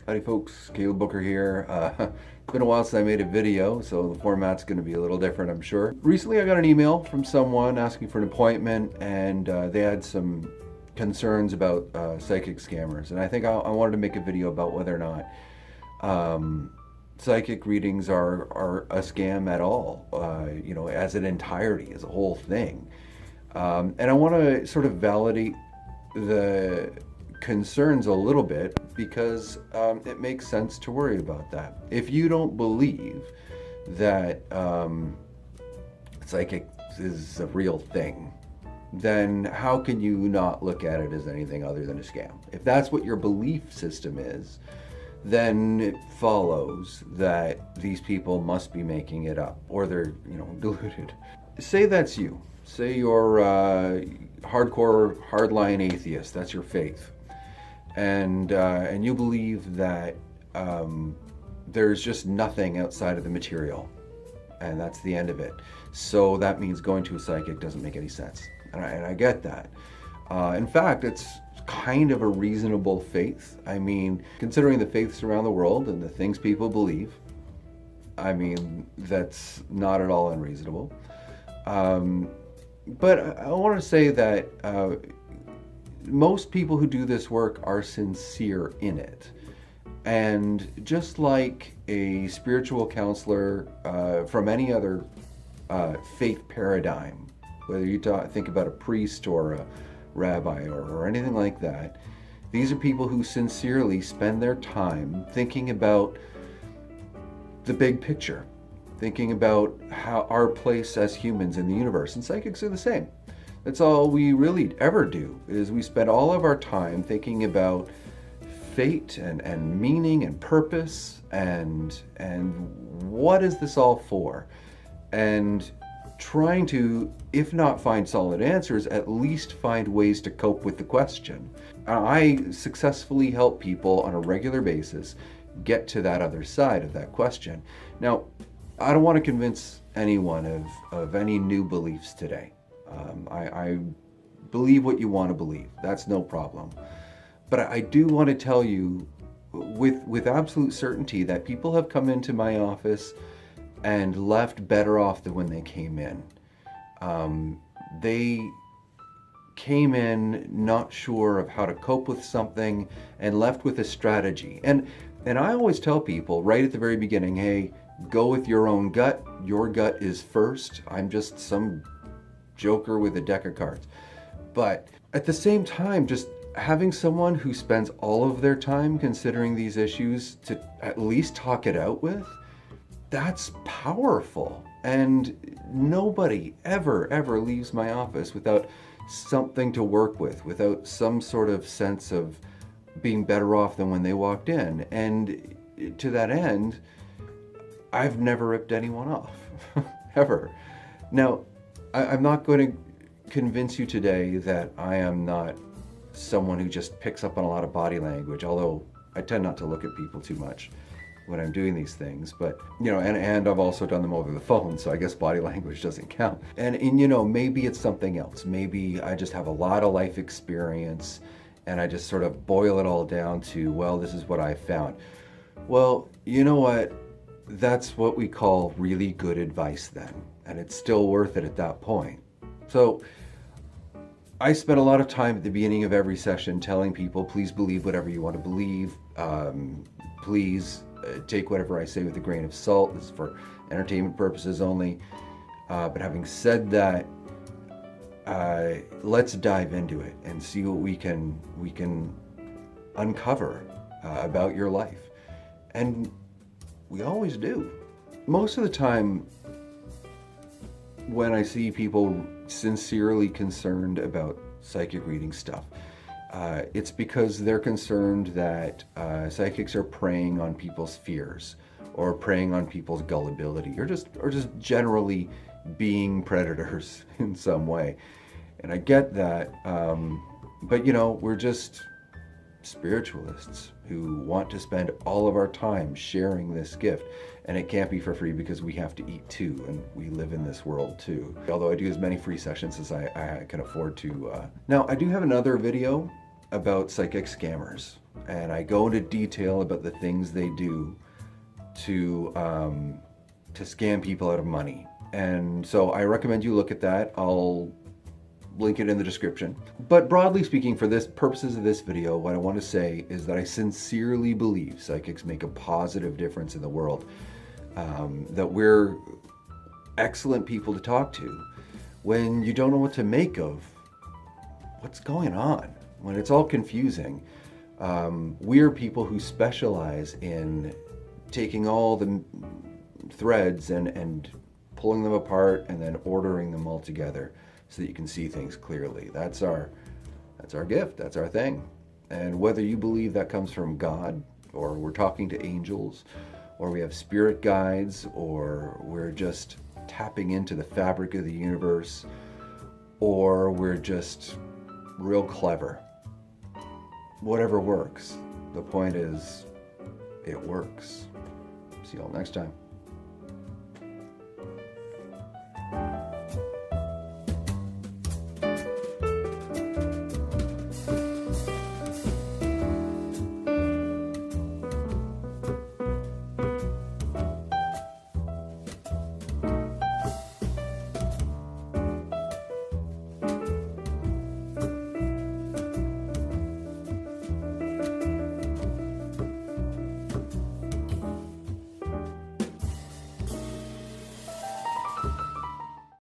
Howdy folks, Caleb Booker here. It's been a while since I made a video, so the format's going to be a little different, I'm sure. Recently I got an email from someone asking for an appointment, and they had some concerns about psychic scammers, and I think I wanted to make a video about whether or not psychic readings are a scam at all, as an entirety, as a whole thing. And I want to sort of validate the concerns a little bit because it makes sense to worry about that. If you don't believe that psychic is a real thing, then how can you not look at it as anything other than a scam? If that's what your belief system is, then it follows that these people must be making it up, or they're, deluded. Say that's you. Say you're hardcore, hardline atheist. That's your faith, and you believe that there's just nothing outside of the material, and that's the end of it. So that means going to a psychic doesn't make any sense, and I get that. In fact, it's kind of a reasonable faith. I mean, considering the faiths around the world and the things people believe, I mean, that's not at all unreasonable. But I want to say that most people who do this work are sincere in it. And just like a spiritual counselor from any other faith paradigm, whether you think about a priest or a rabbi or anything like that, these are people who sincerely spend their time thinking about the big picture, thinking about how our place as humans in the universe. And psychics are the same. That's all we really ever do, is we spend all of our time thinking about fate and meaning and purpose and what is this all for? And trying to, if not find solid answers, at least find ways to cope with the question. I successfully help people on a regular basis get to that other side of that question. Now, I don't want to convince anyone of any new beliefs today. I believe what you want to believe. That's no problem. But I do want to tell you with absolute certainty that people have come into my office and left better off than when they came in. They came in not sure of how to cope with something and left with a strategy. And I always tell people right at the very beginning, hey, go with your own gut. Your gut is first. I'm just some joker with a deck of cards. But at the same time, just having someone who spends all of their time considering these issues to at least talk it out with, that's powerful. And nobody ever leaves my office without something to work with, without some sort of sense of being better off than when they walked in. And to that end, I've never ripped anyone off, ever. Now, I'm not going to convince you today that I am not someone who just picks up on a lot of body language, although I tend not to look at people too much when I'm doing these things. But, and I've also done them over the phone, so I guess body language doesn't count. And maybe it's something else. Maybe I just have a lot of life experience and I just sort of boil it all down to, well, this is what I found. Well, you know what? That's what we call really good advice then, and it's still worth it at that point. So I spent a lot of time at the beginning of every session telling people, please believe whatever you want to believe. Please take whatever I say with a grain of salt. This is for entertainment purposes only. But having said that, let's dive into it and see what we can uncover about your life. And we always do. Most of the time, when I see people sincerely concerned about psychic reading stuff, it's because they're concerned that psychics are preying on people's fears, or preying on people's gullibility, or just generally being predators in some way. And I get that, but we're just spiritualists who want to spend all of our time sharing this gift, and it can't be for free because we have to eat too, and we live in this world too. Although I do as many free sessions as I can afford to. Now, I do have another video about psychic scammers. and I go into detail about the things they do to scam people out of money. And so I recommend you look at that. I'll link it in the description. But broadly speaking, for this purposes of this video, what I want to say is that I sincerely believe psychics make a positive difference in the world. That we're excellent people to talk to when you don't know what to make of what's going on, when it's all confusing. We're people who specialize in taking all the threads and pulling them apart and then ordering them all together so that you can see things clearly. That's our gift, that's our thing. And whether you believe that comes from God, or we're talking to angels, or we have spirit guides, or we're just tapping into the fabric of the universe, or we're just real clever, whatever works. The point is, it works. See you all next time.